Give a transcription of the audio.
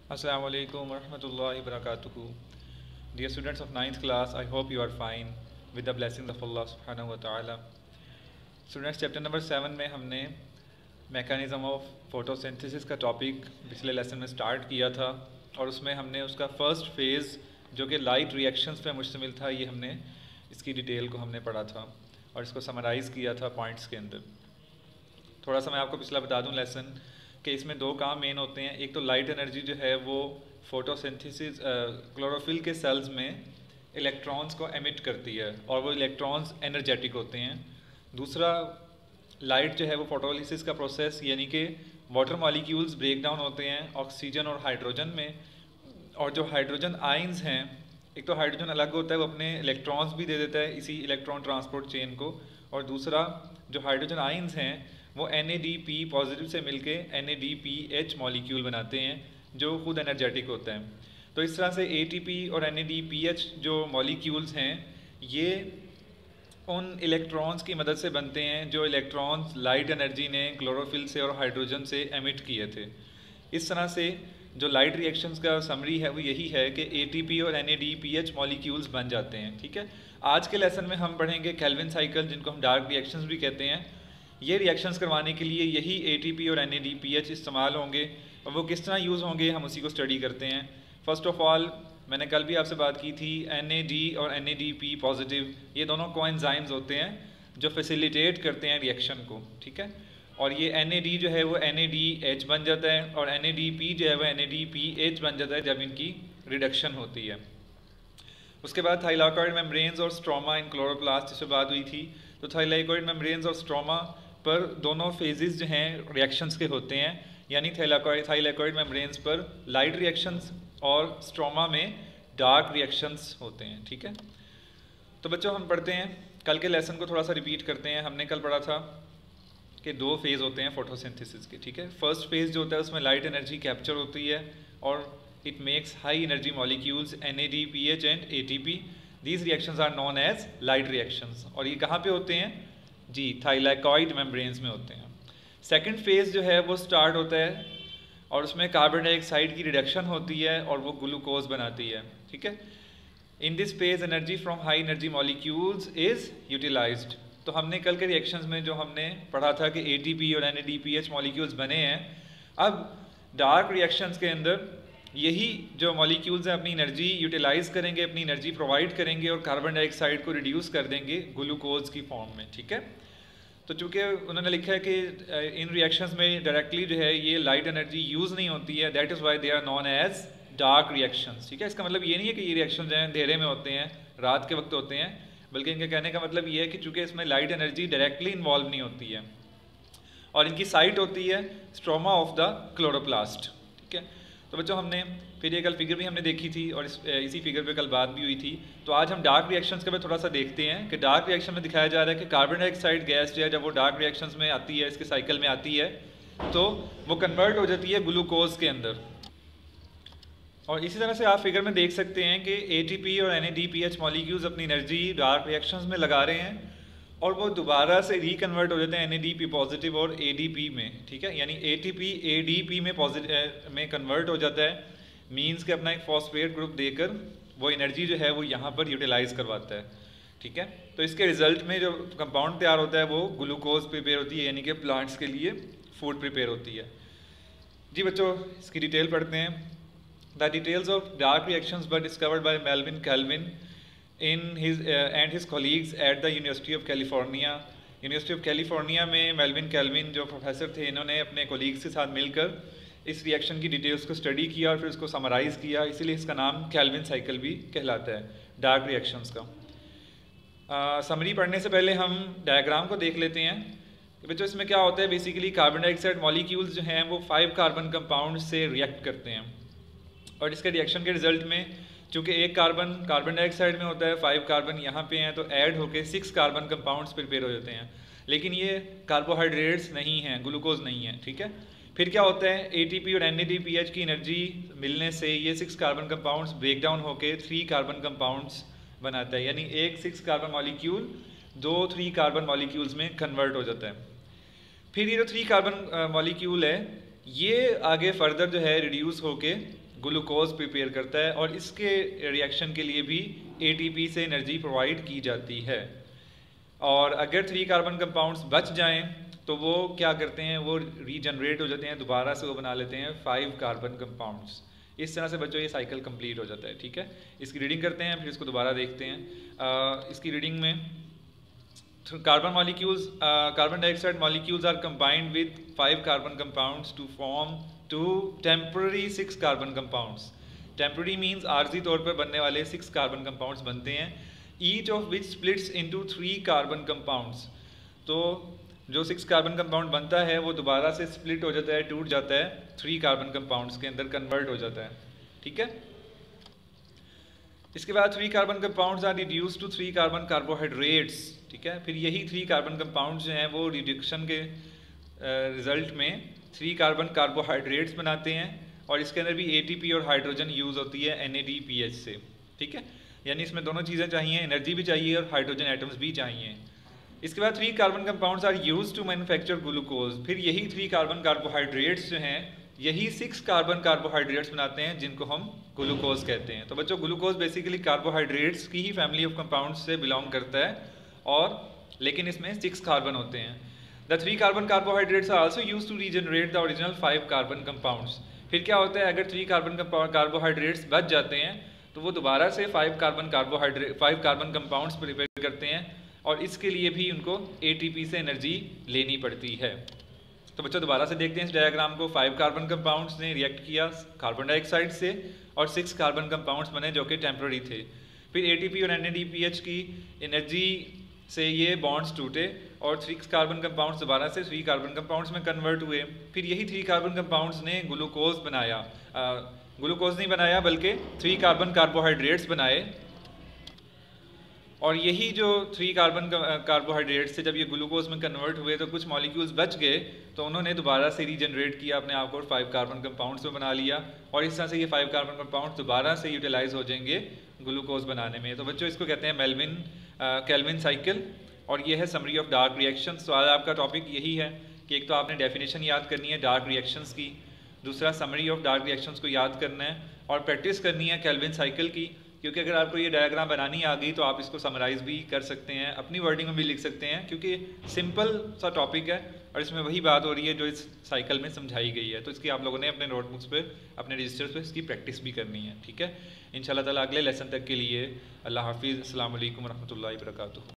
Assalamu alaikum warahmatullahi wabarakatuh. Dear students of ninth class, I hope you are fine with the blessings of Allah subhanahu wa ta'ala. Students, chapter number 7 में हमने mechanism of photosynthesis का topic पिछले lesson में start किया था और उसमें हमने उसका फर्स्ट फेज़ जो कि लाइट रिएक्शंस पे मुश्तमिल था, ये हमने इसकी डिटेल को हमने पढ़ा था और इसको समराइज़ किया था पॉइंट्स के अंदर। थोड़ा सा मैं आपको पिछला बता दूं लेसन कि इसमें दो काम मेन होते हैं। एक तो लाइट एनर्जी जो है वो फोटोसिंथेसिस क्लोरोफिल के सेल्स में इलेक्ट्रॉन्स को एमिट करती है और वो इलेक्ट्रॉन्स एनर्जेटिक होते हैं। दूसरा, लाइट जो है वो फोटोलिसिस का प्रोसेस यानी कि वाटर मॉलिक्यूल्स ब्रेक डाउन होते हैं ऑक्सीजन और हाइड्रोजन में, और जो हाइड्रोजन आइंस हैं, एक तो हाइड्रोजन अलग होता है, वो अपने इलेक्ट्रॉन्स भी दे देता है इसी इलेक्ट्रॉन ट्रांसपोर्ट चेन को, और दूसरा जो हाइड्रोजन आइंस हैं वो NADP पॉजिटिव से मिलके NADPH मॉलिक्यूल बनाते हैं जो खुद एनर्जेटिक होता है। तो इस तरह से ATP और NADPH जो मॉलिक्यूल्स हैं ये उन इलेक्ट्रॉन्स की मदद से बनते हैं जो इलेक्ट्रॉन्स लाइट एनर्जी ने क्लोरोफिल से और हाइड्रोजन से एमिट किए थे। इस तरह से जो लाइट रिएक्शंस का समरी है वो यही है कि ATP और NADPH मॉलिक्यूल्स बन जाते हैं। ठीक है, आज के लेसन में हम पढ़ेंगे केल्विन साइकिल, जिनको हम डार्क रिएक्शंस भी कहते हैं। ये रिएक्शंस करवाने के लिए यही ATP और NADPH इस्तेमाल होंगे और वो किस तरह यूज़ होंगे हम उसी को स्टडी करते हैं। फ़र्स्ट ऑफ़ ऑल, मैंने कल भी आपसे बात की थी, NAD और NADP पॉजिटिव ये दोनों कोएंजाइम्स होते हैं जो फैसिलिटेट करते हैं रिएक्शन को। ठीक है, और ये NAD जो है वो NADH बन जाता है और NADP जो है वो NADPH बन जाता है जब इनकी रिडक्शन होती है। उसके बाद थाइलाकॉइड मेम्ब्रेन्स और स्ट्रोमा इन क्लोरोप्लास्ट, जिस पर बात हुई थी। तो थाइलाकॉइड मेम्ब्रेन्स और स्ट्रोमा पर दोनों फेजेस जो हैं रिएक्शंस के होते हैं, यानी थाइलाकॉइड मेम्ब्रेन्स पर लाइट रिएक्शंस और स्ट्रोमा में डार्क रिएक्शंस होते हैं। ठीक है, तो बच्चों हम पढ़ते हैं, कल के लेसन को थोड़ा सा रिपीट करते हैं। हमने कल पढ़ा था कि दो फेज़ होते हैं फोटोसिंथेसिस के। ठीक है, फर्स्ट फेज़ जो होता है उसमें लाइट एनर्जी कैप्चर होती है और it makes high energy molecules NADPH and ATP। These reactions are known as light reactions, और ये कहाँ पे होते हैं जी? थाइलाकॉइड मेम्ब्रेन्स में होते हैं। सेकंड फेज़ जो है वो स्टार्ट होता है और उसमें कार्बन डाइऑक्साइड की रिडक्शन होती है और वो ग्लूकोज बनाती है। ठीक है, in this phase energy from high energy molecules is utilised. तो हमने कल के रिएक्शंस में जो हमने पढ़ा था कि ATP और NADPH मॉलिक्यूल्स बने हैं, अब डार्क रिएक्शंस के अंदर यही जो मॉलिक्यूल्स हैं अपनी एनर्जी यूटिलाइज करेंगे, अपनी एनर्जी प्रोवाइड करेंगे और कार्बन डाइऑक्साइड को रिड्यूस कर देंगे ग्लूकोज की फॉर्म में। ठीक है, तो चूँकि उन्होंने लिखा है कि इन रिएक्शंस में डायरेक्टली जो है ये लाइट एनर्जी यूज़ नहीं होती है, that is why they are known as dark reactions. ठीक है, इसका मतलब ये नहीं है कि ये रिएक्शन जो है अंधेरे में होते हैं, रात के वक्त होते हैं, बल्कि इनके कहने का मतलब ये है कि चूँकि इसमें लाइट एनर्जी डायरेक्टली इन्वॉल्व नहीं होती है और इनकी साइट होती है स्ट्रोमा ऑफ द क्लोरोप्लास्ट। ठीक है, तो बच्चों हमने फिर ये कल फिगर भी हमने देखी थी और इसी फिगर पे कल बात भी हुई थी। तो आज हम डार्क रिएक्शंस के बारे थोड़ा सा देखते हैं कि डार्क रिएक्शन में दिखाया जा रहा है कि कार्बन डाइऑक्साइड गैस जो है जब वो डार्क रिएक्शंस में आती है, इसके साइकिल में आती है, तो वो कन्वर्ट हो जाती है ग्लूकोज के अंदर। और इसी तरह से आप फिगर में देख सकते हैं कि ATP और NADPH मॉलिक्यूल्स अपनी एनर्जी डार्क रिएक्शंस में लगा रहे हैं और वो दोबारा से रिकन्वर्ट हो जाते हैं NADP पॉजिटिव और ADP में। ठीक है, यानी ATP ADP में पॉजिटिव में कन्वर्ट हो जाता है, मीन्स के अपना एक फॉस्फेट ग्रुप देकर वो एनर्जी जो है वो यहाँ पर यूटिलाइज करवाता है। ठीक है, तो इसके रिजल्ट में जो कंपाउंड तैयार होता है वो ग्लूकोज प्रिपेयर होती है, यानी कि प्लांट्स के लिए फूड प्रिपेयर होती है। जी बच्चों, इसकी डिटेल पढ़ते हैं। The details of dark reactions were discovered by Melvin kelvin in his and his colleagues at the university of California. University of California में मेल्विन केल्विन जो प्रोफेसर थे, इन्होंने अपने कॉलीग्स के साथ मिलकर इस रिएक्शन की डिटेल्स को स्टडी किया और फिर उसको समराइज़ किया, इसीलिए इसका नाम केल्विन साइकिल भी कहलाता है डार्क रिएक्शंस का। समरी पढ़ने से पहले हम डायग्राम को देख लेते हैं कि बच्चों इसमें क्या होता है। बेसिकली कार्बन डाइऑक्साइड मॉलिक्यूल्स जो हैं वो 5 कार्बन कंपाउंड से रिएक्ट करते हैं और इसके रिएक्शन के रिजल्ट में चूँकि एक कार्बन डाइऑक्साइड में होता है, 5 कार्बन यहाँ पे हैं, तो ऐड होकर 6 कार्बन कंपाउंड्स प्रिपेयर हो जाते हैं। लेकिन ये कार्बोहाइड्रेट्स नहीं हैं, ग्लूकोज नहीं है। ठीक है, फिर क्या होता है, ATP और NADPH की एनर्जी मिलने से ये 6 कार्बन कंपाउंड्स ब्रेक डाउन होकर 3 कार्बन कंपाउंड्स बनाता है, यानी एक 6 कार्बन मॉलिक्यूल 2 3 कार्बन मॉलिक्यूल्स में कन्वर्ट हो जाता है। फिर ये जो 3 कार्बन मॉलिक्यूल है ये आगे फर्दर जो है रिड्यूस होके ग्लूकोज प्रिपेयर करता है और इसके रिएक्शन के लिए भी ATP से एनर्जी प्रोवाइड की जाती है। और अगर 3 कार्बन कंपाउंड्स बच जाएं तो वो क्या करते हैं, वो रीजनरेट हो जाते हैं, दोबारा से वो बना लेते हैं 5 कार्बन कंपाउंड्स। इस तरह से बच्चों ये साइकिल कंप्लीट हो जाता है। ठीक है, इसकी रीडिंग करते हैं, फिर इसको दोबारा देखते हैं। इसकी रीडिंग में carbon molecules, carbon dioxide molecules are combined with 5 carbon compounds to form 2 temporary 6 carbon compounds. Temporary means आर्जी तौर पर बनने वाले 6 कार्बन कंपाउंड्स बनते हैं, each of which splits into 3 carbon compounds. तो जो 6 कार्बन कंपाउंड बनता है वो दोबारा से स्प्लिट हो जाता है, टूट जाता है, 3 कार्बन कंपाउंड्स के अंदर कन्वर्ट हो जाता है। ठीक है, इसके बाद 3 carbon compounds are reduce to 3 carbon carbohydrates. ठीक है, फिर यही 3 कार्बन कंपाउंड्स जो हैं वो रिडक्शन के रिजल्ट में 3 कार्बन कार्बोहाइड्रेट्स बनाते हैं और इसके अंदर भी ATP और हाइड्रोजन यूज़ होती है NADPH से। ठीक है, यानी इसमें दोनों चीज़ें चाहिए, एनर्जी भी चाहिए और हाइड्रोजन एटम्स भी चाहिए। इसके बाद 3 carbon compounds are used to manufacture glucose. फिर यही 3 कार्बन कार्बोहाइड्रेट्स जो हैं यही 6 कार्बन कार्बोहाइड्रेट्स बनाते हैं जिनको हम ग्लूकोज कहते हैं। तो बच्चों ग्लूकोज बेसिकली कार्बोहाइड्रेट्स की ही फैमिली ऑफ कंपाउंड्स से बिलोंग करता है और लेकिन इसमें 6 कार्बन होते हैं। The 3 carbon carbohydrates are also used to regenerate the original 5 carbon compounds. फिर क्या होता है, अगर 3 कार्बन कार्बोहाइड्रेट्स बच जाते हैं तो वो दोबारा से 5 कार्बन कंपाउंड्स प्रिपेयर करते हैं और इसके लिए भी उनको ATP से एनर्जी लेनी पड़ती है। तो बच्चों दोबारा से देखते हैं इस डायग्राम को। 5 कार्बन कंपाउंड्स ने रिएक्ट किया कार्बन डाइऑक्साइड से और 6 कार्बन कंपाउंड्स बने जो कि टेम्पररी थे। फिर ATP और NADPH की एनर्जी से ये बॉन्ड्स टूटे और 3 कार्बन कंपाउंड्स दोबारा से 3 कार्बन कंपाउंड्स में कन्वर्ट हुए। फिर यही 3 कार्बन कंपाउंड्स ने ग्लूकोज बनाया, ग्लूकोज नहीं बनाया बल्कि 3 कार्बन कार्बोहाइड्रेट्स बनाए और यही जो 3 कार्बन कार्बोहाइड्रेट्स थे जब ये ग्लूकोज में कन्वर्ट हुए तो कुछ मॉलिक्यूल्स बच गए तो उन्होंने दोबारा से रीजनरेट किया अपने आप को 5 कार्बन कंपाउंड्स में बना लिया और इस तरह से ये 5 कार्बन कंपाउंड्स दोबारा से यूटिलाइज हो जाएंगे ग्लूकोज बनाने में। तो बच्चों इसको कहते हैं केल्विन साइकिल और ये है समरी ऑफ डार्क रिएक्शंस। तो आज आपका टॉपिक यही है कि एक तो आपने डेफिनेशन याद करनी है डार्क रिएक्शंस की, दूसरा समरी ऑफ डार्क रिएक्शंस को याद करना है और प्रैक्टिस करनी है केल्विन साइकिल की, क्योंकि अगर आपको ये डायग्राम बनानी आ गई तो आप इसको समराइज़ भी कर सकते हैं, अपनी वर्डिंग में भी लिख सकते हैं, क्योंकि सिंपल सा टॉपिक है और इसमें वही बात हो रही है जो इस साइकिल में समझाई गई है। तो इसकी आप लोगों ने अपने नोटबुक्स पे, अपने रजिस्टर्स पे इसकी प्रैक्टिस भी करनी है। ठीक है, इंशाल्लाह ताला अगले लेसन तक के लिए अल्लाह हाफिज़, अस्सलाम वालेकुम रहमतुल्लाहि व बरकातुहू।